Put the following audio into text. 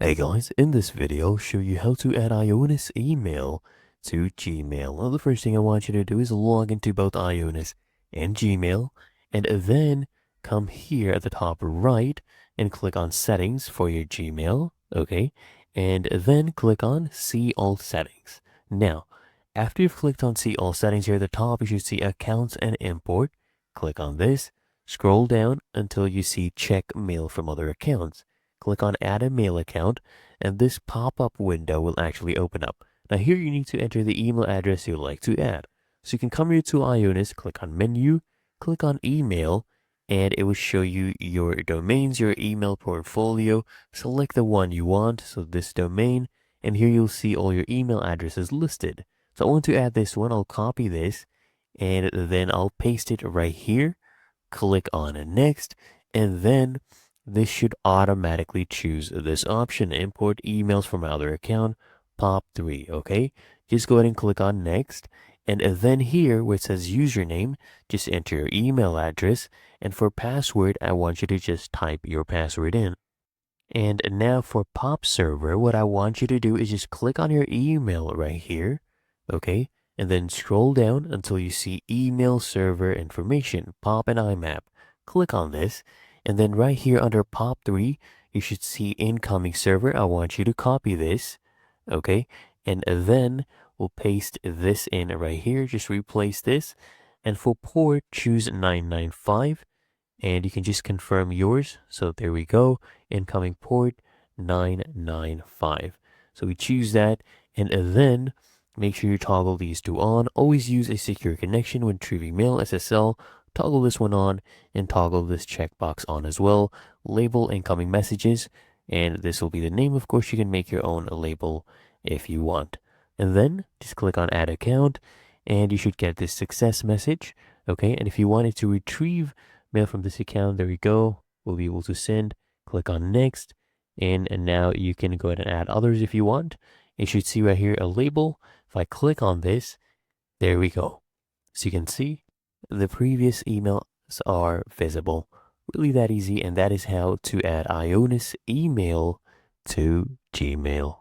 Hey guys, in this video, I'll show you how to add IONOS email to Gmail. Well, the first thing I want you to do is log into both IONOS and Gmail, and then come here at the top right and click on Settings for your Gmail, okay? And then click on See All Settings. Now, after you've clicked on See All Settings here at the top, you should see Accounts and Import. Click on this, scroll down until you see Check Mail from Other Accounts. Click on Add a Mail Account, and this pop-up window will actually open up. Now here you need to enter the email address you'd like to add. So you can come here to IONOS, click on Menu, click on Email, and it will show you your domains, your email portfolio. Select the one you want, so this domain, and here you'll see all your email addresses listed. So I want to add this one, I'll copy this, and then I'll paste it right here. Click on Next, and then this should automatically choose this option, import emails from other account, POP3, okay? Just go ahead and click on Next, and then here where it says username, just enter your email address, and for password, I want you to just type your password in. And now for POP server, what I want you to do is just click on your email right here, okay? And then scroll down until you see email server information, POP and IMAP. Click on this, and then right here under POP3, you should see incoming server. I want you to copy this, okay? And then we'll paste this in right here. Just replace this. And for port, choose 995. And you can just confirm yours. So there we go. Incoming port 995. So we choose that. And then make sure you toggle these two on. Always use a secure connection when retrieving mail, SSL. Toggle this one on and toggle this checkbox on as well. Label incoming messages, and this will be the name. Of course, you can make your own label if you want. And then just click on Add Account, and you should get this success message. Okay, and if you wanted to retrieve mail from this account, there we go. We'll be able to send. Click on Next, and now you can go ahead and add others if you want. You should see right here a label. If I click on this, there we go. So you can see the previous emails are visible. Really that easy, and that is how to add IONOS email to Gmail.